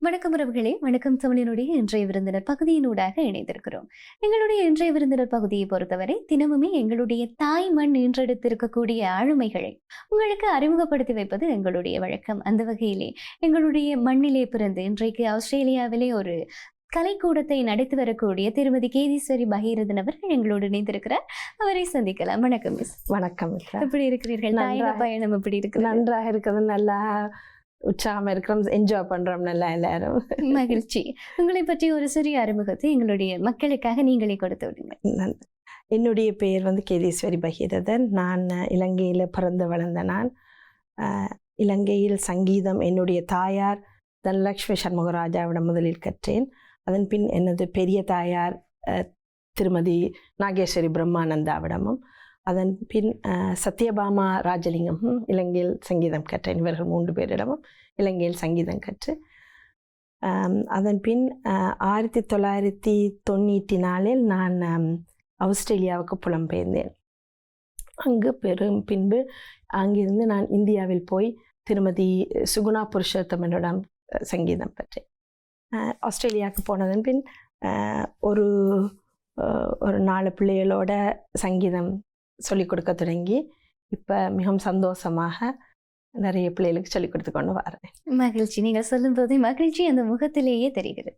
வணக்கம் உறவுகளே, வணக்கம் தமிழினுடைய இன்றைய விருந்தினர் பகுதியினூடாக இணைந்திருக்கிறோம். எங்களுடைய இன்றைய விருந்தினர் பகுதியை பொறுத்தவரை தினமுமே எங்களுடைய தாய் மண் ஈன்றெடுத்திருக்கக்கூடிய ஆளுமைகளை உங்களுக்கு அறிமுகப்படுத்தி வைப்பது எங்களுடைய வழக்கம். அந்த வகையிலே எங்களுடைய மண்ணிலே பிறந்து இன்றைக்கு ஆஸ்திரேலியாவிலே ஒரு கலைக்கூடத்தை நடத்தி வரக்கூடிய திருமதி கேதீஸ்வரி பகீரதன் அவர்கள் எங்களோடு இணைந்திருக்கிறார். அவரை சந்திக்கலாம். வணக்கம் மிஸ். வணக்கம். எப்படி இருக்கிறீர்கள்? தாயக பயணம் எப்படி இருக்கு? நன்றாக இருக்குது. நல்லா உற்சாகமா இருக்கிறோம், என்ஜாய் பண்றோம் நல்லா எல்லாரும். மகிழ்ச்சி. உங்களை பற்றி ஒரு சிறிய அறிமுகத்தை எங்களுடைய மக்களுக்காக நீங்களே கொடுத்து விடுங்க. என்னுடைய பெயர் கேதீஸ்வரி பகீரதன். நான் இலங்கையில் பிறந்து வளர்ந்த நான். இலங்கையில் சங்கீதம் என்னுடைய தாயார் தனலட்சுமி சண்முகராஜாவிடம் முதலில் கற்றேன். அதன் பின் எனது பெரிய தாயார் திருமதி நாகேஸ்வரி பிரம்மானந்தாவிடமும், அதன் பின் சத்யபாமா ராஜலிங்கம் இலங்கையில் சங்கீதம் கற்றேன். இவர்கள் 3 பேரிடமும் இலங்கையில் சங்கீதம் கற்று அதன் பின் 1994 நான் ஆஸ்திரேலியாவுக்கு புலம்பெயர்ந்தேன். அங்கு பின்பு அங்கிருந்து நான் இந்தியாவில் போய் திருமதி சுகுணா புருஷோத்தமனிடம் சங்கீதம் பெற்றேன். ஆஸ்திரேலியாவுக்கு போனதன் பின் ஒரு 4 பிள்ளைகளோட சங்கீதம் சொல்லிக் கொடுக்க தொடங்கி இப்போ மிகவும் சந்தோஷமாக நிறைய பிள்ளைகளுக்கு சொல்லிக் கொடுத்து கொண்டு வரேன். மகிழ்ச்சி. நீங்கள் சொல்லும் போதே மகிழ்ச்சி அந்த முகத்திலேயே தெரிகிறது.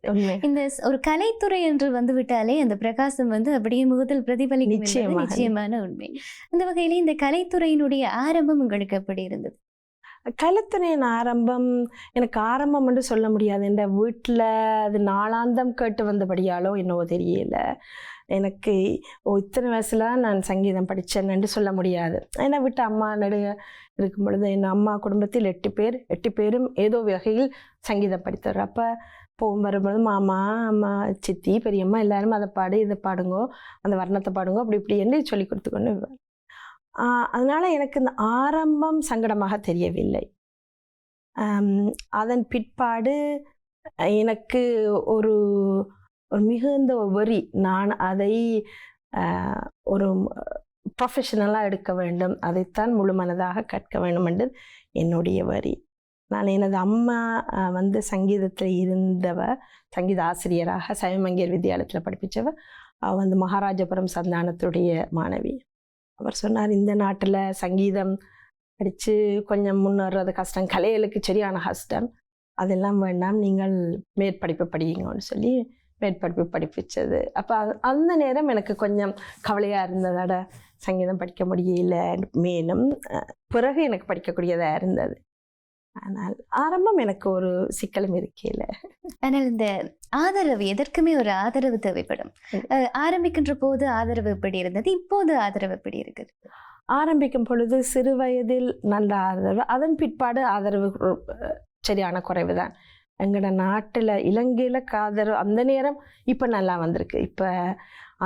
இந்த ஒரு கலைத்துறை என்று வந்து விட்டாலே அந்த பிரகாசம் அப்படியே முகத்தில் பிரதிபலிக்கும், நிச்சயமான உண்மை. அந்த வகையிலே இந்த கலைத்துறையினுடைய ஆரம்பம் உங்களுக்கு எப்படி இருந்தது? கலைத்துறையின் ஆரம்பம் எனக்கு ஆரம்பம் என்று சொல்ல முடியாது. என் வீட்டில் அது நாளாந்தம் கேட்டு வந்தபடியாலோ என்னவோ தெரியல. எனக்கு இத்தனை வயசுல நான் சங்கீதம் படித்தேன்னு சொல்ல முடியாது. என்னை விட்டு அம்மா நடுக இருக்கும் பொழுது என் அம்மா குடும்பத்தில் 8 பேரும் ஏதோ வகையில் சங்கீதம் படித்தவர். அப்போ வரும்பொழுது மாமா, அம்மா, சித்தி, பெரியம்மா எல்லாரும் அதை பாடு, இதை பாடுங்கோ, அந்த வர்ணத்தை பாடுங்கோ, அப்படி இப்படி என்று சொல்லி கொடுத்து கொண்டு. அதனால எனக்கு இந்த ஆரம்பம் சங்கடமாக தெரியவில்லை. அதன் பிற்பாடு எனக்கு ஒரு மிகுந்த வரி, நான் அதை ஒரு ப்ரொஃபஷனலாக எடுக்க வேண்டும், அதைத்தான் முழு மனதாக கற்க வேண்டும் என்று என்னுடைய வரி. நான் எனது அம்மா சங்கீதத்தில் இருந்தவ, சங்கீத ஆசிரியராக சைவமங்கையர் வித்யாலயத்தில் படிப்பிச்சவ. அவள் மகாராஜபுரம் சந்தானத்துடைய மாணவி. அவர் சொன்னார், இந்த நாட்டில் சங்கீதம் படித்து கொஞ்சம் முன்னேறது கஷ்டம், கலைகளுக்கு சரியான கஷ்டம், அதெல்லாம் வேண்டாம், நீங்கள் மேற்படிப்பு படிங்கன்னு சொல்லி மேற்படிப்பு படிப்பிச்சது. அப்போ அந்த நேரம் எனக்கு கொஞ்சம் கவலையாக இருந்ததோட சங்கீதம் படிக்க முடியல. மேலும் பிறகு எனக்கு படிக்கக்கூடியதாக இருந்தது. ஆனால் ஆரம்பம் எனக்கு ஒரு சிக்கலும் இருக்கல. ஆனால் இந்த ஆதரவு, எதற்குமே ஒரு ஆதரவு தேவைப்படும். ஆரம்பிக்கின்ற போது ஆதரவு எப்படி இருந்தது, இப்போது ஆதரவு எப்படி இருக்குது? ஆரம்பிக்கும் பொழுது சிறு வயதில் நல்ல ஆதரவு, அதன் பிற்பாடு ஆதரவு சரியான குறைவு தான். எங்களோட நாட்டில் இலங்கையில் ஆதரவு அந்த நேரம் இப்போ நல்லா வந்திருக்கு. இப்போ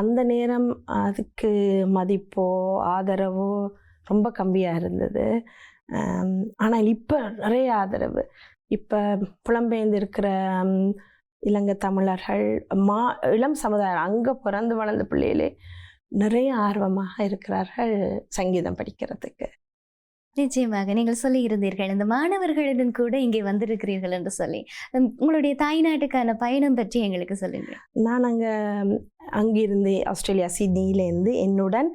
அந்த நேரம் அதுக்கு மதிப்போ ஆதரவோ ரொம்ப கம்மியாக இருந்தது. ஆனால் இப்போ நிறைய ஆதரவு. இப்போ புலம்பெயர்ந்து இருக்கிற இலங்கை தமிழர்கள், இளம் சமுதாயம், அங்கே பிறந்து வளர்ந்த பிள்ளைகளே நிறைய ஆர்வமாக இருக்கிறார்கள் சங்கீதம் படிக்கிறதுக்கு. நிச்சயமாக நீங்கள் சொல்லி இருந்தீர்கள், இந்த மாணவர்களுடன் கூட இங்கே வந்திருக்கிறீர்கள் என்று சொல்லி. உங்களுடைய தாய்நாட்டுக்கான பயணம் பற்றி எங்களுக்கு சொல்லுங்க. நான் அங்கிருந்து ஆஸ்திரேலியா சிட்னியிலேருந்து என்னுடன்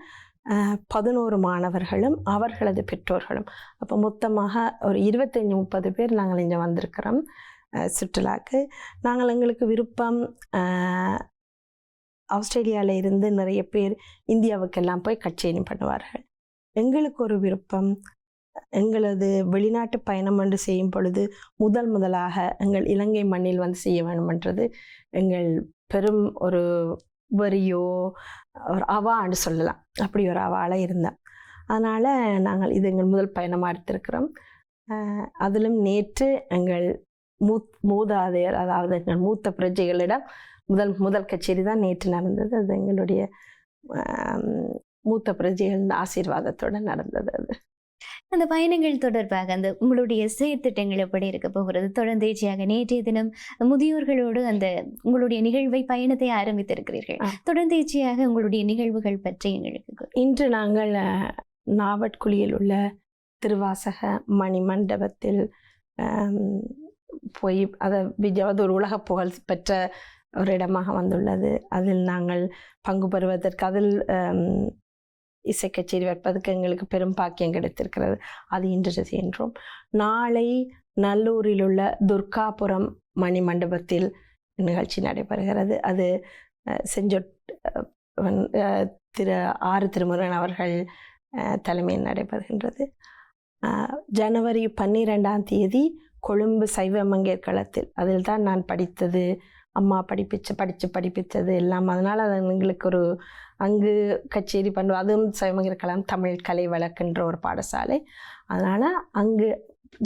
11 மாணவர்களும் அவர்களது பெற்றோர்களும், அப்போ மொத்தமாக ஒரு 25-30 பேர் நாங்கள் இங்கே வந்திருக்கிறோம் சுற்றுலாக்கு. எங்களுக்கு விருப்பம், ஆஸ்திரேலியாவில் இருந்து நிறைய பேர் இந்தியாவுக்கெல்லாம் போய் கச்சேரி பண்ணுவார்கள். எங்களுக்கு ஒரு விருப்பம், எங்களது வெளிநாட்டு பயணம் என்று செய்யும் பொழுது முதலாக எங்கள் இலங்கை மண்ணில் செய்ய வேண்டுமென்றது எங்கள் பெரும் ஒரு வரியோ ஒரு அவான்னு சொல்லலாம். அப்படி ஒரு அவாளாக இருந்தேன். அதனால் நாங்கள் இது எங்கள் முதல் பயணமாக எடுத்திருக்கிறோம். அதிலும் நேற்று எங்கள் மூதாதையர், அதாவது எங்கள் மூத்த பிரஜைகளிடம் முதல் கச்சேரி தான் நேற்று நடந்தது. அது எங்களுடைய மூத்த பிரஜைகளின் ஆசீர்வாதத்துடன் நடந்தது. அது அந்த பயணங்கள் தொடர்பாக உங்களுடைய செயற்திட்டங்கள் எப்படி இருக்க போகிறது? தொடர்ந்தேச்சியாக நேற்றைய தினம் முதியோர்களோடு உங்களுடைய நிகழ்வை, பயணத்தை ஆரம்பித்திருக்கிறீர்கள். தொடர்ந்தேச்சியாக உங்களுடைய நிகழ்வுகள் பற்றி எங்களுக்கு. இன்று நாங்கள் நாவட்குழியில் உள்ள திருவாசக மணி மண்டபத்தில் போய் அதை அது ஒரு உலக புகழ் பெற்ற ஒரு இடமாக வந்துள்ளது. அதில் நாங்கள் பங்கு பெறுவதற்கு அதில் இசை கச்சேரி வைப்பதற்கு எங்களுக்கு பெரும் பாக்கியம் கிடைத்திருக்கிறது. அது இன்று செய்கின்றோம். நாளை நல்லூரில் உள்ள துர்காபுரம் மணி மண்டபத்தில் நிகழ்ச்சி நடைபெறுகிறது. அது செஞ்சொட் திரு ஆறு திருமுருகன் அவர்கள் தலைமையில் நடைபெறுகின்றது. ஜனவரி 12ஆம் தேதி கொழும்பு சைவ மங்கையர்களத்தில், அதில் தான் நான் படித்தது, அம்மா படிப்பித்தது எல்லாம். அதனால் அது எங்களுக்கு ஒரு அங்கு கச்சேரி பண்ணுவோம். அதுவும் சைவமங்கையர்களாம் தமிழ் கலை வழக்குன்ற ஒரு பாடசாலை. அதனால் அங்கு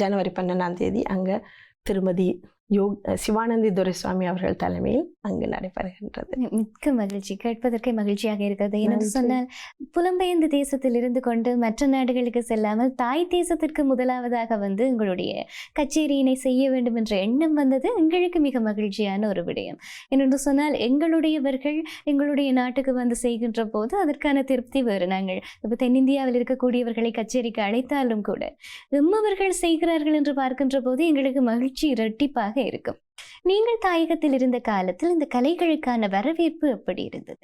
ஜனவரி 12ஆம் தேதி அங்கே திருமதி சிவானந்தி துரைசுவாமி அவர்கள் தலைமையில் அங்கு நடைபெறுகின்றது. மிக்க மகிழ்ச்சி, கேட்பதற்கே மகிழ்ச்சியாக இருக்கிறது. என்று சொன்னால் புலம்பெயர்ந்த தேசத்தில் இருந்து கொண்டு மற்ற நாடுகளுக்கு செல்லாமல் தாய் தேசத்திற்கு முதலாவதாக வந்து உங்களுடைய கச்சேரியினை செய்ய வேண்டும் என்ற எண்ணம் வந்தது எங்களுக்கு மிக மகிழ்ச்சியான ஒரு விடயம். என்று சொன்னால் எங்களுடையவர்கள் எங்களுடைய நாட்டுக்கு வந்து செய்கின்ற போது அதற்கான திருப்தி வேறு. நாங்கள் இப்போ தென்னிந்தியாவில் இருக்கக்கூடியவர்களை கச்சேரிக்கு அழைத்தாலும் கூட எம்மவர்கள் செய்கிறார்கள் என்று பார்க்கின்ற போது எங்களுக்கு மகிழ்ச்சி இரட்டிப்பாக இருக்கும். நீங்கள் தாயகத்தில் இருந்த காலத்தில் இந்த கலைகளுக்கான வரவேற்பு எப்படி இருந்தது?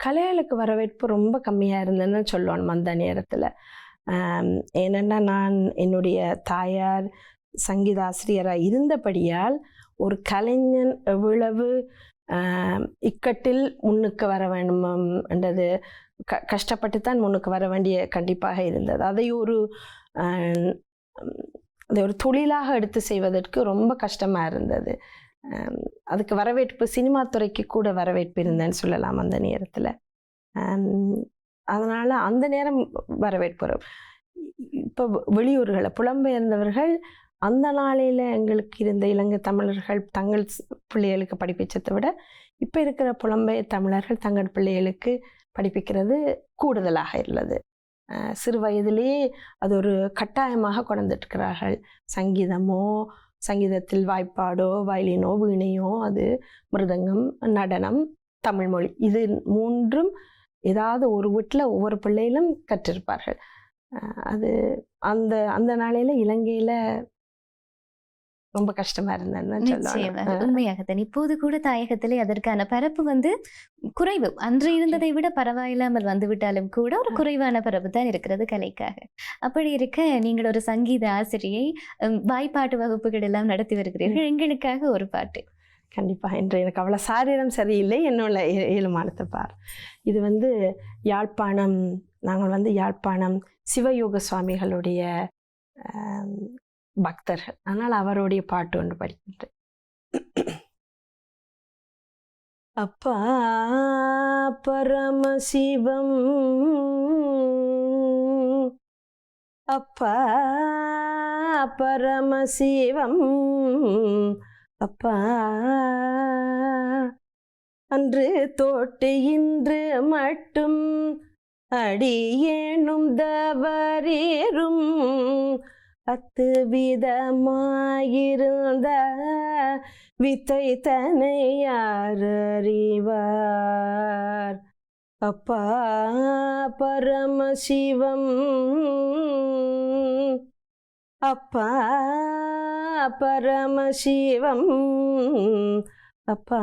கலைகளுக்கு வரவேற்பு ரொம்ப கம்மியாக இருந்ததுன்னு சொல்லணும் அந்த நேரத்தில். ஏனென்னா நான் என்னுடைய தாயார் சங்கீதாசிரியராக இருந்தபடியால் ஒரு கலைஞன் எவ்வளவு இக்கட்டில் முன்னுக்கு வர வேண்டும் என்றது கஷ்டப்பட்டு தான் முன்னுக்கு வர வேண்டிய கண்டிப்பாக இருந்தது. அதை ஒரு தொழிலாக எடுத்து செய்வதற்கு ரொம்ப கஷ்டமாக இருந்தது. அதுக்கு வரவேற்பு சினிமா துறைக்கு கூட வரவேற்பு இருந்தேன்னு சொல்லலாம் அந்த நேரத்தில். அதனால் அந்த நேரம் வரவேற்பு வரும். இப்போ வெளியூர்களை புலம்பெயர்ந்தவர்கள் அந்த நாளையில் எங்களுக்கு இருந்த இலங்கை தமிழர்கள் தங்கள் பிள்ளைகளுக்கு படிப்பிச்சதை விட இப்போ இருக்கிற புலம்பெயர் தமிழர்கள் தங்கள் பிள்ளைகளுக்கு படிப்பிக்கிறது கூடுதலாக உள்ளது. சிறு வயதிலேயே அது ஒரு கட்டாயமாக கொண்டுட்டுருக்கிறார்கள். சங்கீதத்தில் வாய்ப்பாடோ வயலினோ வீணையோ அது மிருதங்கம் நடனம் தமிழ்மொழி இது மூன்றும் ஏதாவது ஒரு வீட்டில் ஒவ்வொரு பிள்ளையிலும் கற்றிருப்பார்கள். அது அந்த அந்த நாளையில் இலங்கையில் ரொம்ப கஷ்டமா இருந்தேன்னு உண்மையாகத்தான். இப்போது கூட தாயகத்திலே அதற்கான பரப்பு வந்து குறைவு. அன்று இருந்ததை விட பரவாயில்லாமல் வந்துவிட்டாலும் கூட ஒரு குறைவான பரப்பு தான் இருக்கிறது கலைக்காக. அப்படி இருக்க நீங்கள் ஒரு சங்கீத ஆசிரியை, வாய்ப்பாட்டு வகுப்புகள் எல்லாம் நடத்தி வருகிறீர்கள். எங்களுக்காக ஒரு பாட்டு. கண்டிப்பாக. இன்று எனக்கு அவ்வளோ சாரீரம் சரியில்லை, என்னோட ஏழுமானத்தை பார். இது யாழ்ப்பாணம், நாங்கள் யாழ்ப்பாணம் சிவயோக சுவாமிகளுடைய பக்தர்கள். அதனால் அவருடைய பாட்டு ஒன்று படிக்கின்றேன். அப்பா பரமசிவம், அப்பா பரமசிவம், அப்பா அன்று தோட்டு இன்று மட்டும் அடியேனும் தவறேறும் 10 விதமாயிருந்த வித்தை தன்னை யார் அறிவார்? அப்பா பரமசிவம், அப்பா பரமசிவம், அப்பா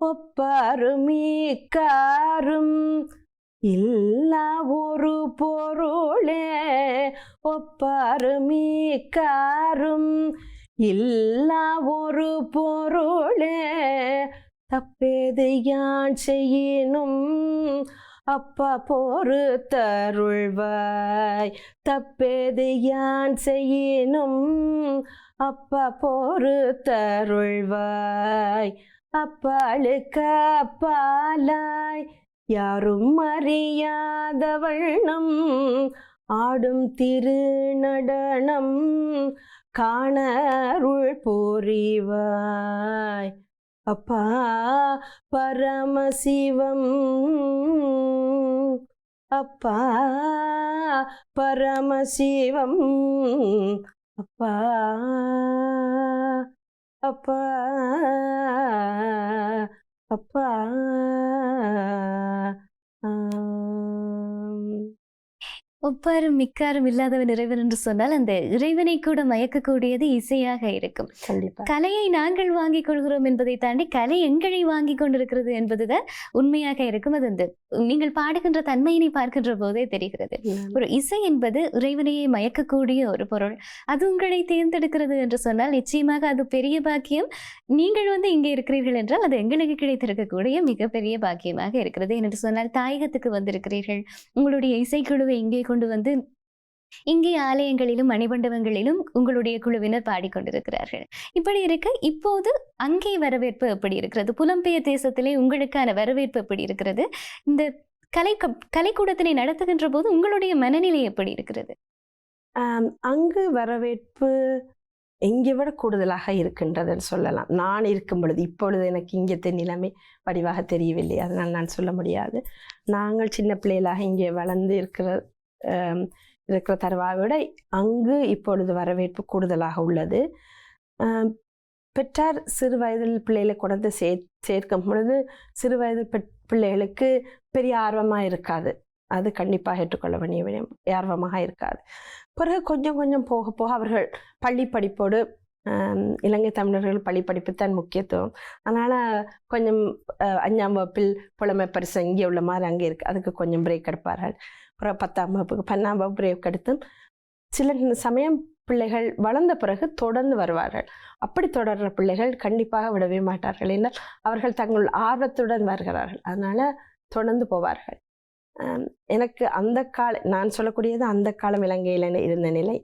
ஒப்பாருமிக்காரும் இல்லா ஒரு பொருளே, ஒப்பாருமிக்காரும் இல்லா ஒரு பொருளே, தப்பேது யான் செய்யினும் அப்பா பொறுத்தருள்வாய், தப்பேது யான் செய்யினும் அப்பா பொறுத்தருள்வாய். அப்பாளுக்கு அப்பாலாய் யாரும் அறியாத வண்ணம் ஆடும் திருநடனம் காண அருள் புரிவாய். அப்பா பரமசிவம், அப்பா பரமசிவம், அப்பா அப்பா அப்பா. ஒப்பாரும் மிக்காரும் இல்லாதவன் இறைவன் என்று சொன்னால் அந்த இறைவனை கூட மயக்கக்கூடியது இசையாக இருக்கும். கண்டிப்பா கலையை நாங்கள் வாங்கிக் கொள்கிறோம் என்பதை தாண்டி கலை எங்களை வாங்கி கொண்டிருக்கிறது என்பதுதான் உண்மையாக இருக்கும். அது அந்த நீங்கள் பாடுகின்ற தன்மையினை பார்க்கின்ற போதே தெரிகிறது. ஒரு இசை என்பது இறைவனையே மயக்கக்கூடிய ஒரு பொருள். அது உங்களை தேர்ந்தெடுக்கிறது என்று சொன்னால் நிச்சயமாக அது பெரிய பாக்கியம். நீங்கள் இங்கே இருக்கிறீர்கள் என்றால் அது எங்களுக்கு கிடைத்திருக்கக்கூடிய மிகப்பெரிய பாக்கியமாக இருக்கிறது. என்று சொன்னால் தாயகத்துக்கு வந்திருக்கிறீர்கள், உங்களுடைய இசைக்குழுவை இங்கே கொண்டு வந்து இங்கே ஆலயங்களிலும் மணிமண்டபங்களிலும் உங்களுடைய குழுவினர் பாடிக்கொண்டிருக்கிறார்கள். இப்படி இருக்க இப்போது அங்கே வரவேற்பு எப்படி இருக்கிறது? புலம்பெயர் தேசத்திலே உங்களுக்கான வரவேற்பு எப்படி இருக்கிறது? இந்த கலைக்கூடத்தினை நடத்துகின்ற போது உங்களுடைய மனநிலை எப்படி இருக்கிறது? அங்கு வரவேற்பு இங்கே விட கூடுதலாக இருக்கின்றதுன்னு சொல்லலாம். நான் இருக்கும் பொழுது, இப்பொழுது எனக்கு இங்கே நிலைமை வடிவாக தெரியவில்லை, அதனால் நான் சொல்ல முடியாது. நாங்கள் சின்ன பிள்ளைகளாக இங்கே வளர்ந்து இருக்கிற தருவாயை விட அங்கு இப்பொழுது வரவேற்பு கூடுதலாக உள்ளது. பெற்றார் சிறு வயதில் பிள்ளைகளை கொண்டு சேர்க்கும் பொழுது சிறு வயது பிள்ளைகளுக்கு பெரிய ஆர்வமாக இருக்காது. அது கண்டிப்பாக ஏற்றுக்கொள்ள வேண்டிய ஆர்வமாக இருக்காது. பிறகு கொஞ்சம் கொஞ்சம் போக போக அவர்கள் பள்ளி படிப்போடு, இலங்கை தமிழர்கள் பள்ளி படிப்பு தான் முக்கியத்துவம். அதனால் கொஞ்சம் 5ஆம் வகுப்பில் புலமை பரிசு இங்கே உள்ள மாதிரி அங்கே இருக்குது, அதுக்கு கொஞ்சம் பிரேக் எடுப்பார்கள். அப்புறம் 10ஆம் வகுப்புக்கு 12ஆம் வகுப்பு பிரேக் எடுத்து சில சமயம் பிள்ளைகள் வளர்ந்த பிறகு தொடர்ந்து வருவார்கள். அப்படி தொடர்கிற பிள்ளைகள் கண்டிப்பாக விடவே மாட்டார்கள். ஏன்னால் அவர்கள் தங்கள் ஆர்வத்துடன் வருகிறார்கள், அதனால் தொடர்ந்து போவார்கள். எனக்கு அந்த நான் சொல்லக்கூடியது அந்த காலம் இலங்கையில் இருந்த நிலை.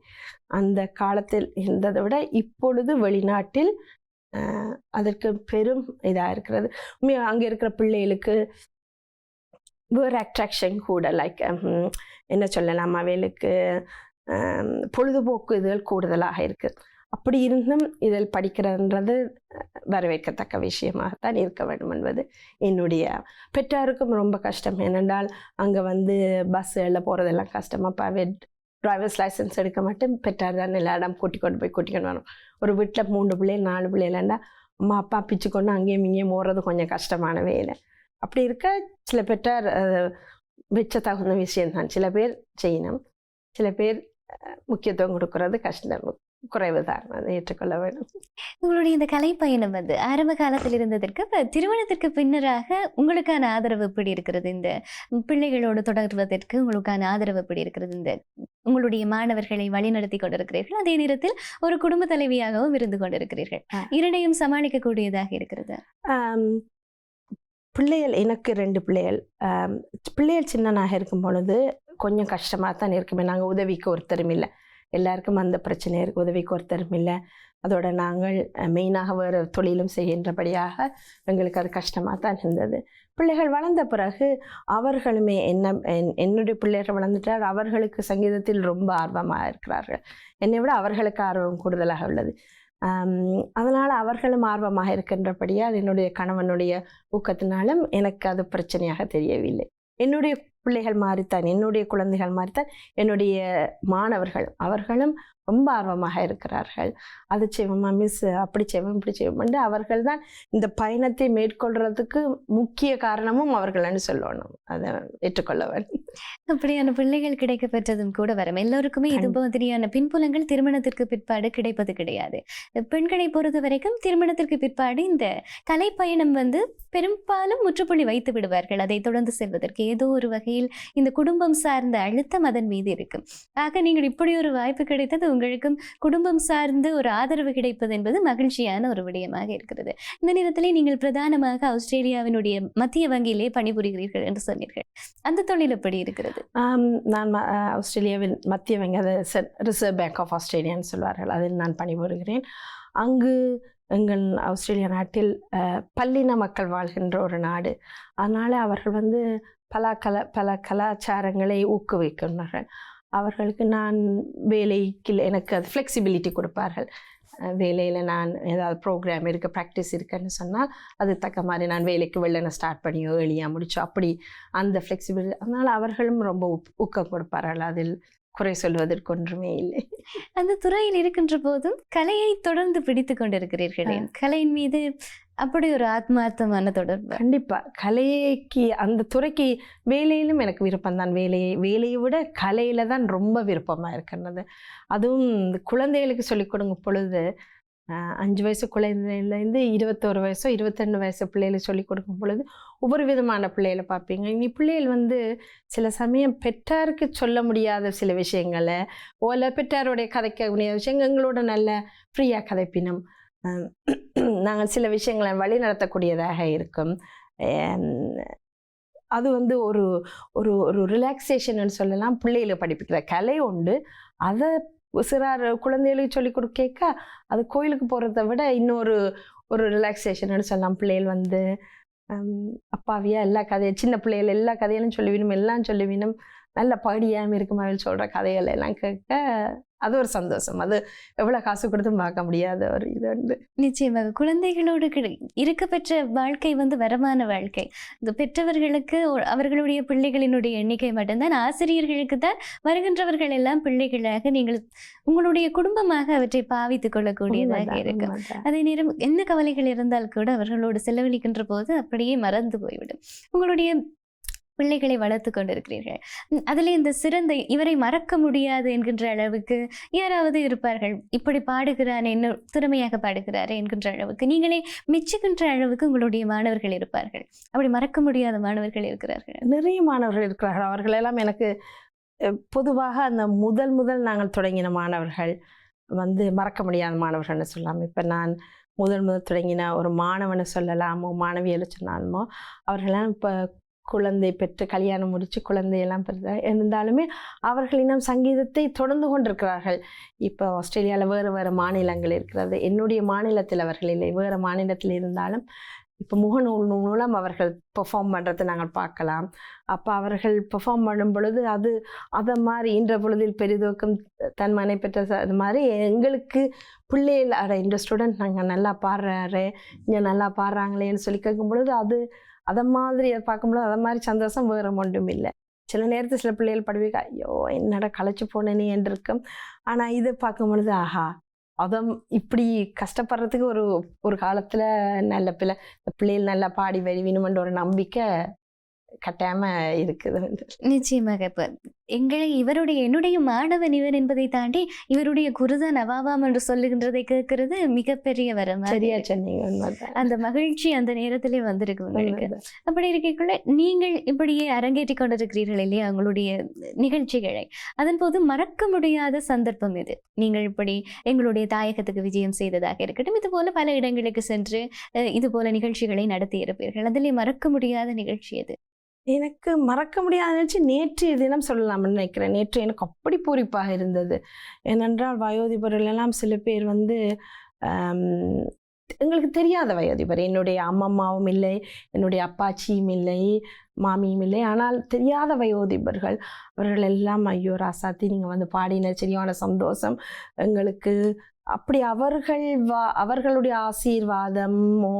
அந்த காலத்தில் இருந்ததை விட இப்பொழுது வெளிநாட்டில் அதற்கு பெரும் இதாக இருக்கிறது. அங்கே இருக்கிற பிள்ளைகளுக்கு வேறு அட்ராக்ஷன் கூட, லைக் என்ன சொல்லலாம், அவைகளுக்கு பொழுதுபோக்கு இதுகள் கூடுதலாக இருக்குது. அப்படி இருந்தும் இதில் படிக்கிறன்றது வரவேற்கத்தக்க விஷயமாகத்தான் இருக்க வேண்டும் என்பது என்னுடைய. பெற்றாருக்கும் ரொம்ப கஷ்டம். ஏனென்றால் அங்கே பஸ்ஸில் போகிறதெல்லாம் கஷ்டம். அப்போ டிரைவர்ஸ் லைசன்ஸ் எடுக்க மாட்டேன், பெற்றார் தான் எல்லா இடம் கூட்டிக்கொண்டு வரும். ஒரு வீட்டில் 3 பிள்ளைகள் 4 பிள்ளைகள்னா அம்மா அப்பா பிச்சு கொண்டு அங்கேயும் இங்கேயும் போகிறது கொஞ்சம் கஷ்டமான வேலை. அப்படி இருக்க சில பெற்றார் வெச்ச தகுந்த விஷயம்தான். சில பேர் செய்யணும், சில பேர் முக்கியத்துவம் கொடுக்கறது கஷ்டம், குறைவுதான், அதை ஏற்றுக்கொள்ள வேண்டும். உங்களுடைய இந்த கலை பயணம் ஆரம்ப காலத்தில் இருந்ததற்கு திருமணத்திற்கு பின்னராக உங்களுக்கான ஆதரவு எப்படி இருக்கிறது? இந்த பிள்ளைகளோடு தொடர்வதற்கு உங்களுக்கான ஆதரவு எப்படி இருக்கிறது? இந்த உங்களுடைய மாணவர்களை வழிநடத்தி கொண்டிருக்கிறீர்கள், அதே நேரத்தில் ஒரு குடும்ப தலைவியாகவும் இருந்து கொண்டிருக்கிறீர்கள். இரண்டையும் சமாளிக்கக்கூடியதாக இருக்கிறது. பிள்ளைகள் எனக்கு 2 பிள்ளைகள். பிள்ளைகள் சின்னனாக இருக்கும் பொழுது கொஞ்சம் கஷ்டமாக தான் இருக்குமே. நாங்கள் உதவிக்கு ஒருத்தரும் இல்லை, எல்லாருக்கும் அந்த பிரச்சனை இருக்குது, உதவிக்கு ஒருத்தரும் இல்லை. அதோட நாங்கள் மெயினாக வேறு தொழிலும் செய்கின்றபடியாக எங்களுக்கு அது கஷ்டமாக தான் இருந்தது. பிள்ளைகள் வளர்ந்த பிறகு அவர்களுமே என்னுடைய பிள்ளைகள் வளர்ந்துட்டால் அவர்களுக்கு சங்கீதத்தில் ரொம்ப ஆர்வமாக இருக்கிறார்கள். என்னை விட அவர்களுக்கு ஆர்வம் கூடுதலாக உள்ளது. அதனால் அவர்களும் ஆர்வமாக இருக்கின்றபடியாக என்னுடைய கணவனுடைய ஊக்கத்தினாலும் எனக்கு அது பிரச்சனையாக தெரியவில்லை. என்னுடைய பிள்ளைகள் மாதிரித்தான், என்னுடைய குழந்தைகள் மாதிரித்தான் என்னுடைய மாணவர்கள், அவர்களும் ரொம்ப ஆர்வமாக இருக்கிறார்கள். அது செய்வோமா மிஸ், அப்படி செய்வோம் இப்படி செய்வோம் என்று அவர்கள் தான் இந்த பயணத்தை மேற்கொள்றதுக்கு முக்கிய காரணமும் அவர்கள்னு சொல்லணும். அதை ஏற்றுக்கொள்ள வேண்டும். அப்படியான பிள்ளைகள் கிடைக்க பெற்றதும் கூட வரும். எல்லோருக்குமே இது மாதிரியான பின்புலங்கள் திருமணத்திற்கு பிற்பாடு கிடைப்பது கிடையாது. பெண்களை பொறுத்த வரைக்கும் திருமணத்திற்கு பிற்பாடு இந்த கலை பயணம் பெரும்பாலும் முற்றுப்புள்ளி வைத்து விடுவார்கள். அதை தொடர்ந்து செல்வதற்கு ஏதோ ஒரு வகையில் இந்த குடும்பம் சார்ந்த அழுத்தம் அதன் மீது இருக்கும். ஆக நீங்கள் இப்படி ஒரு வாய்ப்பு கிடைத்தது உங்களுக்கும் குடும்பம் சார்ந்து ஒரு ஆதரவு கிடைப்பது என்பது மகிழ்ச்சியான ஒரு விடயமாக இருக்கிறது. இந்த நேரத்திலே நீங்கள் பிரதானமாக ஆஸ்திரேலியாவினுடைய மத்திய வங்கியிலே பணிபுரிகிறீர்கள் என்று சொன்னீர்கள். அந்த தொழில் எப்படி இருக்கிறது? நான் ஆஸ்திரேலியாவின் மத்திய வங்கி, அது ரிசர்வ் பேங்க் ஆஃப் ஆஸ்திரேலியான்னு சொல்வார்கள், அதில் நான் பணிபுரிகிறேன். அங்கு எங்கள் ஆஸ்திரேலியா நாட்டில் பல்லின மக்கள் வாழ்கின்ற ஒரு நாடு. அதனால் அவர்கள் பல கலாச்சாரங்களை ஊக்குவிக்கின்றார்கள். அவர்களுக்கு நான் வேலைக்கு எனக்கு அது ஃப்ளெக்சிபிலிட்டி கொடுப்பார்கள். வேலையில் நான் ஏதாவது ப்ரோக்ராம் இருக்குது, ப்ராக்டிஸ் இருக்குன்னு சொன்னால் அது தக்க மாதிரி நான் வேலைக்கு வெள்ளனை ஸ்டார்ட் பண்ணியோ எளியாக முடிச்சோ, அப்படி அந்த ஃப்ளெக்சிபிலிட்டி. அதனால் அவர்களும் ரொம்ப ஊக்கம் கொடுப்பார்கள். அதில் குறை சொல்வதற்கு ஒன்றுமே இல்லை. அந்த துறையில் இருக்கின்ற போதும் கலையை தொடர்ந்து பிடித்து கொண்டிருக்கிறீர்களே, கலையின் மீது அப்படி ஒரு ஆத்மார்த்தமான தொடர்பு. கண்டிப்பா கலைக்கு அந்த துறைக்கு வேலையிலும் எனக்கு விருப்பம் தான். வேலையை விட கலையில தான் ரொம்ப விருப்பமா இருக்கிறது. அதுவும் இந்த குழந்தைகளுக்கு சொல்லிக் கொடுக்கும் பொழுது 5 வயசு குழந்தையிலேருந்து 21 வயசோ 22 வயசு பிள்ளைகளுக்கு சொல்லிக் கொடுக்கும் பொழுது ஒவ்வொரு விதமான பிள்ளைகளை பார்ப்பீங்க. இனி பிள்ளைகள் சில சமயம் பெற்றாருக்கு சொல்ல முடியாத சில விஷயங்களை ஓல பெற்றாருடைய கதைக்க முடியாத விஷயங்கள் எங்களோட நல்ல ஃப்ரீயாக கதைப்பினும் நாங்கள் சில விஷயங்களை வழி நடத்தக்கூடியதாக இருக்கும். அது ஒரு ஒரு ஒரு ரிலாக்ஸேஷன் சொல்லலாம். பிள்ளைகளுக்கு படிப்பிக்கிற கலை உண்டு, அதை சிறார் குழந்தைகளுக்கு சொல்லிக் கொடுக்க அது கோயிலுக்கு போகிறத விட இன்னொரு ரிலாக்ஸேஷன் சொல்லலாம். பிள்ளைகள் அப்பாவியா எல்லா கதையும் சின்ன பிள்ளைகள் எல்லா கதையிலும் சொல்லுவினும், எல்லாம் சொல்லுவினும், நல்ல பாடியாமல் இருக்கும் அவள் சொல்கிற கதைகள் எல்லாம் கேட்க அது ஒரு சந்தோஷம். அது எவ்வளோ காசு கொடுத்தும் பார்க்க முடியாத ஒரு இது உண்டு. நிச்சயமாக குழந்தைகளோடு இருக்க பெற்ற வாழ்க்கை வரமான வாழ்க்கை. இந்த பெற்றவர்களுக்கு அவர்களுடைய பிள்ளைகளினுடைய எண்ணிக்கை மட்டும்தான். ஆசிரியர்களுக்கு தான் வருகின்றவர்கள் எல்லாம் பிள்ளைகளாக நீங்கள் உங்களுடைய குடும்பமாக அவற்றை பாவித்துக் கொள்ளக்கூடியதாக இருக்கு. அதே நேரம் என்ன கவலைகள் இருந்தால் கூட அவர்களோடு செலவழிக்கின்ற போது அப்படியே மறந்து போய்விடும். உங்களுடைய பிள்ளைகளை வளர்த்து கொண்டிருக்கிறீர்கள். அதில் இந்த சிறந்த இவரை மறக்க முடியாது என்கின்ற அளவுக்கு யாராவது இருப்பார்கள். இப்படி பாடுகிறார், என்ன திறமையாக பாடுகிறார் என்கின்ற அளவுக்கு நீங்களே மெச்சுகின்ற அளவுக்கு உங்களுடைய மாணவர்கள் இருப்பார்கள். அப்படி மறக்க முடியாத மாணவர்கள் இருக்கிறார்கள். நிறைய மாணவர்கள் இருக்கிறார்கள். அவர்கள் எல்லாம் எனக்கு பொதுவாக அந்த முதல் நாங்கள் தொடங்கின மாணவர்கள் மறக்க முடியாத மாணவர்கள்னு சொல்லலாம். இப்போ நான் முதல் தொடங்கின ஒரு மாணவனை சொல்லலாமோ மாணவியலை சொன்னாலுமோ அவர்களெல்லாம் இப்போ குழந்தை பெற்று கல்யாணம் முடித்து குழந்தையெல்லாம் பெற்ற இருந்தாலுமே அவர்கள் இன்னும் சங்கீதத்தை தொடர்ந்து கொண்டிருக்கிறார்கள். இப்போ ஆஸ்திரேலியாவில் வேறு மாநிலங்கள் இருக்கிறது. என்னுடைய மாநிலத்தில் அவர்கள் இல்லை, வேறு மாநிலத்தில் இருந்தாலும் இப்போ முகநூல் மூலம் அவர்கள் பெர்ஃபார்ம் பண்ணுறதை நாங்கள் பார்க்கலாம். அப்போ அவர்கள் பெர்ஃபார்ம் பண்ணும் பொழுது அதை மாதிரி இன்ற பொழுதில் பெரிதோக்கம் தன் மனை பெற்ற அது மாதிரி எங்களுக்கு பிள்ளைகள் இந்த ஸ்டூடெண்ட் நாங்கள் நல்லா பாடுறாரு, இங்கே நல்லா பாடுறாங்களேன்னு சொல்லி கேட்கும் பொழுது அதை மாதிரி பார்க்கும்போது அதை மாதிரி சந்தோஷம் வேறு ஒன்றும் இல்லை. சில நேரத்தில் சில பிள்ளைகள் படுவீங்க, ஐயோ என்னடா களைச்சி போனேனே என்று இருக்கும். ஆனால் இது பார்க்கும் பொழுது ஆஹா இப்படி கஷ்டப்படுறதுக்கு ஒரு காலத்தில் நல்ல பிள்ளைகள் நல்லா பாடி வருவினுமென்ற ஒரு நம்பிக்கை கட்டாயமா இருக்குது. நிச்சயமாக இப்ப என்னுடைய மாணவன் இவன் என்பதை தாண்டி இவருடைய குருதான் நவாவாம் என்று சொல்லுகின்றதை கேட்கறது மிகப்பெரிய வரம். சரியா சொன்னீங்க. அந்த மகிழ்ச்சி அந்த நேரத்திலே வந்திருக்கு உங்களுக்கு. அப்படி இருக்கக்குள்ள நீங்கள் இப்படியே அரங்கேற்றி கொண்டிருக்கிறீர்கள் இல்லையா உங்களுடைய நிகழ்ச்சிகளை. அதன் போது மறக்க முடியாத சந்தர்ப்பம் இது. நீங்கள் இப்படி எங்களுடைய தாயகத்துக்கு விஜயம் செய்ததாக இருக்கட்டும், இது போல பல இடங்களுக்கு சென்று இது போல நிகழ்ச்சிகளை நடத்தி இருப்பீர்கள். அதிலே மறக்க முடியாத நிகழ்ச்சி எது? எனக்கு மறக்க முடியாத நிகழ்ச்சி நேற்றைய தினம் சொல்லலாம்னு நினைக்கிறேன். நேற்று எனக்கு அப்படி பூரிப்பாக இருந்தது. ஏனென்றால் வயோதிபர்கள் எல்லாம் சில பேர் எங்களுக்கு தெரியாத வயோதிபர். என்னுடைய அம்மம்மாவும் இல்லை, என்னுடைய அப்பாச்சியும் இல்லை, மாமியும் இல்லை. ஆனால் தெரியாத வயோதிபர்கள் அவர்கள் எல்லாம் ஐயோ ராசாத்தி நீங்கள் பாடின சரியான சந்தோஷம் எங்களுக்கு. அப்படி அவர்களுடைய ஆசீர்வாதமோ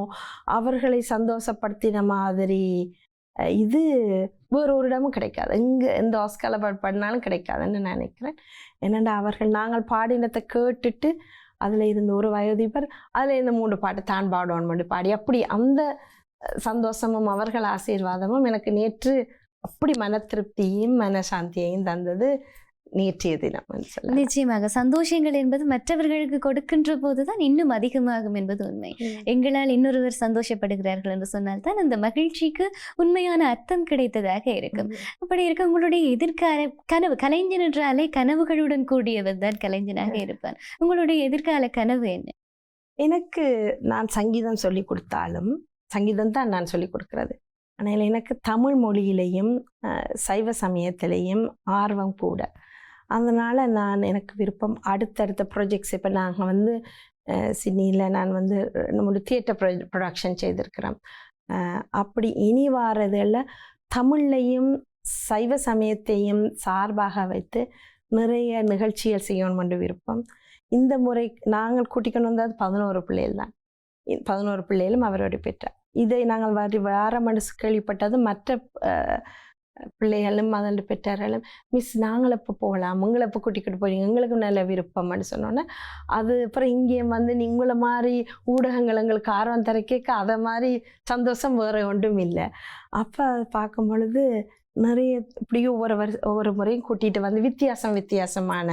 அவர்களை சந்தோஷப்படுத்தின மாதிரி இது வேறு ஒரு இடமும் கிடைக்காது. எந்த ஆஸ்காரில் பண்ணாலும் கிடைக்காதுன்னு நான் நினைக்கிறேன். என்னென்னா நாங்கள் பாடினத்தை கேட்டுட்டு அதில் இருந்த ஒரு வயோதிபர் அதில் இருந்த 3 பாட்டு தான் பாடுவோம் பாடி அப்படி அந்த சந்தோஷமும் அவர்கள் ஆசீர்வாதமும் எனக்கு நேற்று அப்படி மன திருப்தியையும் மனசாந்தியையும் தந்தது நேற்றைய தினம். நிச்சயமாக சந்தோஷங்கள் என்பது மற்றவர்களுக்கு கொடுக்கின்ற போதுதான் இன்னும் அதிகமாகும் என்பது உண்மை. எங்களால் இன்னொருவர் சந்தோஷப்படுகிறார்கள் என்று சொன்னால்தான் அந்த மகிழ்ச்சிக்கு உண்மையான அர்த்தம் கிடைத்ததாக இருக்கும். அப்படி இருக்க உங்களுடைய எதிர்கால கனவு, கலைஞன் என்றாலே கனவுகளுடன் கூடியவர் தான் கலைஞனாக இருப்பார். உங்களுடைய எதிர்கால கனவு என்ன? எனக்கு நான் சங்கீதம் சொல்லி கொடுத்தாலும் சங்கீதம் தான் நான் சொல்லிக் கொடுக்கிறது. ஆனால் எனக்கு தமிழ் மொழியிலையும் சைவ சமயத்திலையும் ஆர்வம் கூட. அதனால் எனக்கு விருப்பம் அடுத்தடுத்த ப்ராஜெக்ட்ஸ். இப்போ நாங்கள் சிட்னியில் நான் நம்மளுடைய தியேட்டர் ப்ரொடக்ஷன் செய்திருக்கிறோம். அப்படி இனி வாரதில் தமிழ்லையும் சைவ சமயத்தையும் சார்பாக வைத்து நிறைய நிகழ்ச்சிகள் செய்யணும் என்று விருப்பம். இந்த முறை நாங்கள் கூட்டிக்கொண்டு வந்தது 11 பிள்ளைகள் தான். 11 பிள்ளைகளும் அவரோடு பெற்றார். இதை நாங்கள் வார மனசு கேள்விப்பட்டது மற்ற பிள்ளைகளும் அதோட பெற்றார்களும் மிஸ் நாங்கள் எப்போ போகலாம், உங்களை எப்போ கூட்டிக்கிட்டு போறீங்க, எங்களுக்கு நல்ல விருப்பம்னு சொன்னோன்னே அது அப்புறம் இங்கே வந்து நீங்கள மாதிரி ஊடகங்கள் எங்களுக்கு ஆர்வம் தர கேட்க அதை மாதிரி சந்தோஷம் வேறு ஒன்றும் இல்லை. அப்போ பார்க்கும் பொழுது நிறைய இப்படியும் ஒவ்வொரு முறையும் கூட்டிகிட்டு வந்து வித்தியாசமான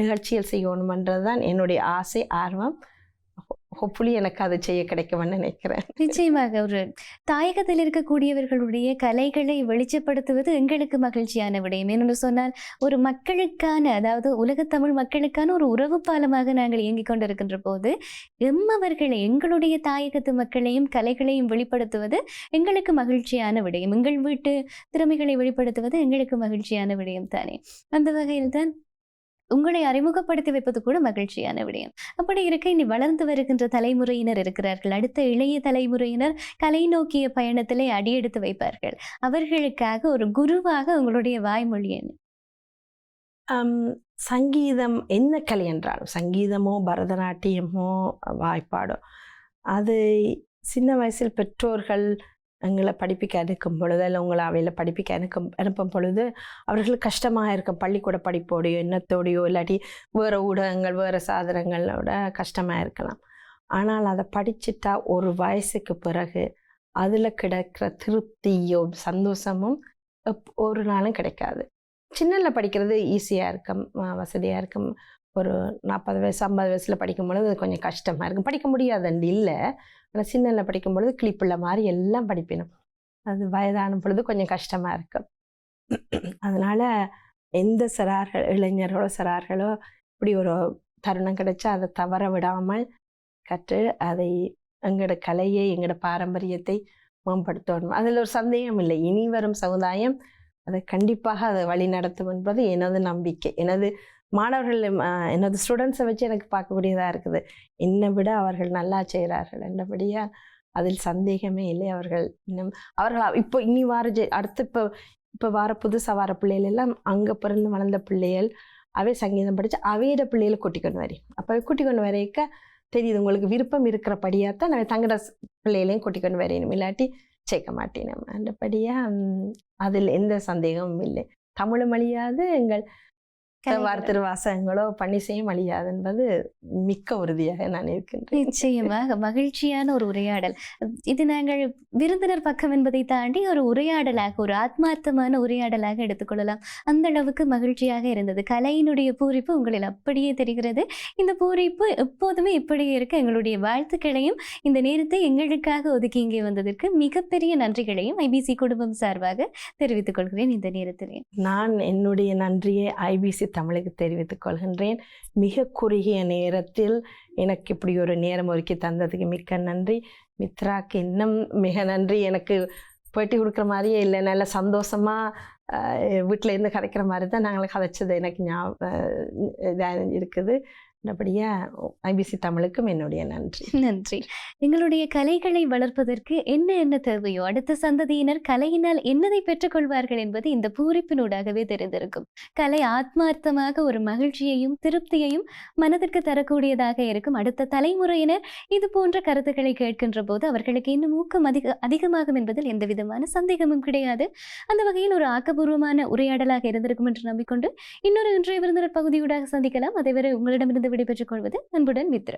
நிகழ்ச்சிகள் செய்யணுமன்றது தான் என்னுடைய ஆசை, ஆர்வம். ஹோப்ஃபுல்லி எனக்கு அது செய்ய கிடைக்கும்னு நினைக்கிறேன். நிச்சயமாக ஒரு தாயகத்தில் இருக்கக்கூடியவர்களுடைய கலைகளை வெளிச்சப்படுத்துவது எங்களுக்கு மகிழ்ச்சியான விடயம். ஏனென்று சொன்னால் ஒரு மக்களுக்கான, அதாவது உலகத்தமிழ் மக்களுக்கான ஒரு உறவு பாலமாக நாங்கள் இயங்கிக் கொண்டிருக்கின்ற போது எம்மவர்களை, எங்களுடைய தாயகத்து மக்களையும் கலைகளையும் வெளிப்படுத்துவது எங்களுக்கு மகிழ்ச்சியான விடயம். எங்கள் வீட்டு திறமைகளை வெளிப்படுத்துவது எங்களுக்கு மகிழ்ச்சியான விடயம் தானே. அந்த வகையில் தான் உங்களை அறிமுகப்படுத்தி வைப்பது கூட மகிழ்ச்சியான விடயம். அப்படி இருக்க இனி வளர்ந்து வருகின்ற தலைமுறையினர் இருக்கிறார்கள். அடுத்த இளைய தலைமுறையினர் கலை நோக்கிய பயணத்திலே அடியெடுத்து வைப்பார்கள். அவர்களுக்காக ஒரு குருவாக உங்களுடைய வாய்மொழி என்ன? சங்கீதம் என்ன கலை என்றாலும், சங்கீதமோ பரதநாட்டியமோ வாய்ப்பாடோ, அது சின்ன வயசில் பெற்றோர்கள் எங்களை படிப்பிக்க அனுப்பும் பொழுது, இல்லை உங்களை அவையில் படிப்பிக்க அனுப்பும் பொழுது அவர்களுக்கு கஷ்டமாக இருக்கும். பள்ளிக்கூட படிப்போடையோ எண்ணத்தோடையோ இல்லாட்டி வேறு ஊடகங்கள் வேறு சாதனங்களோட கஷ்டமாக இருக்கலாம். ஆனால் அதை படிச்சுட்டா ஒரு வயசுக்கு பிறகு அதில் கிடைக்கிற திருப்தியோ சந்தோஷமும் ஒரு நாளும் கிடைக்காது. சின்னல படிக்கிறது ஈஸியாக இருக்கும், வசதியாக இருக்கும். ஒரு 40 வயசு 50 வயசில் படிக்கும் பொழுது அது கொஞ்சம் கஷ்டமாக இருக்கும். படிக்க முடியாதுண்டு இல்லை, ஆனால் சின்னல படிக்கும் பொழுது கிளிப்புள்ள மாதிரி எல்லாம் படிப்பினும். அது வயதான பொழுது கொஞ்சம் கஷ்டமாக இருக்கும். அதனால் எந்த இளைஞர்களோ சிறார்களோ இப்படி ஒரு தருணம் கிடைச்சா அதை தவற விடாமல் கற்று அதை எங்களோட கலையை, எங்களோட பாரம்பரியத்தை மேம்படுத்தணும். அதில் ஒரு சந்தேகம் இல்லை. இனி வரும் சமுதாயம் அதை கண்டிப்பாக அதை வழி நடத்தும் என்பது எனது நம்பிக்கை. எனது மாணவர்கள், எனது ஸ்டூடெண்ட்ஸை வச்சு எனக்கு பார்க்கக்கூடியதாக இருக்குது. என்னை விட அவர்கள் நல்லா செய்கிறார்கள் என்றபடியாக அதில் சந்தேகமே இல்லை. அவர்கள் இப்போ இனி அடுத்து இப்போ வார புதுசாக வார பிள்ளைகள் எல்லாம் அங்கே பிறந்து வளர்ந்த பிள்ளைகள் அவை சங்கீதம் படித்து அவையோட பிள்ளைகளை கூட்டிக்கொண்டு வரேன். அப்போ கூட்டிக்கொண்டு வரைக்க தெரியுது உங்களுக்கு விருப்பம் இருக்கிறபடியாக தான் நான் தங்களோட பிள்ளைகளையும் கூட்டிக்கொண்டு வரையணும், இல்லாட்டி சேர்க்க மாட்டேன். அந்தபடியாக அதில் எந்த சந்தேகமும் இல்லை. தமிழும் அழியாது, எங்கள் வார்த்திருவாசகங்களோ பன்னிசையும் அழியாது என்பது மிக்க உறுதியாக நான் இருக்கின்றேன். நிச்சயமாக மகிழ்ச்சியான ஒரு உரையாடல் இது. நாங்கள் விருந்தினர் பக்கம் என்பதை தாண்டி ஒரு உரையாடலாக, ஒரு ஆத்மார்த்தமான உரையாடலாக எடுத்துக்கொள்ளலாம். அந்த அளவுக்கு மகிழ்ச்சியாக இருந்தது. கலையினுடைய பூரிப்பு உங்களில் அப்படியே தெரிகிறது. இந்த பூரிப்பு எப்போதுமே இப்படியே இருக்க எங்களுடைய வாழ்த்துக்களையும் இந்த நேரத்தை எங்களுக்காக ஒதுக்கி இங்கே வந்ததற்கு மிகப்பெரிய நன்றிகளையும் ஐபிசி குடும்பம் சார்பாக தெரிவித்துக் கொள்கிறேன். இந்த நேரத்திலே நான் என்னுடைய நன்றியை ஐபிசி தமிழுக்கு தெரிவித்துக் கொள்கின்றேன். மிக குறுகிய நேரத்தில் எனக்கு இப்படி ஒரு நேரம் ஒதுக்கி தந்ததுக்கு மிக்க நன்றி. மித்ராக்கு இன்னும் மிக நன்றி. எனக்கு பேட்டி கொடுக்குற மாதிரியே இல்லை, நல்ல சந்தோஷமாக வீட்டில் இருந்து கதைக்கிற மாதிரி தான் நாங்கள் கதைச்சது எனக்கு இதாக இருக்குது. நல்லபடியாக ஐபிசி தமிழுக்கும் என்னுடைய நன்றி. நன்றி. எங்களுடைய கலைகளை வளர்ப்பதற்கு என்ன தேவையோ அடுத்த சந்ததியினர் கலையினால் என்னதை பெற்றுக்கொள்வார்கள் என்பது இந்த பூரிப்பினூடாகவே தெரிந்திருக்கும். கலை ஆத்மார்த்தமாக ஒரு மகிழ்ச்சியையும் திருப்தியையும் மனதிற்கு தரக்கூடியதாக இருக்கும். அடுத்த தலைமுறையினர் இது போன்ற கருத்துக்களை கேட்கின்ற போது அவர்களுக்கு இன்னும் ஊக்கம் அதிகமாகும் என்பதில் எந்த விதமான சந்தேகமும் கிடையாது. அந்த வகையில் ஒரு ஆக்கப்பூர்வமான உரையாடலாக இருந்திருக்கும் என்று நம்பிக்கொண்டு இன்னொரு இன்றைய விருந்தினர் பகுதியூடாக சந்திக்கலாம். அதைவரை உங்களிடமிருந்து விடைபெற்றுக் கொள்வது அன்புடன் மித்ரா.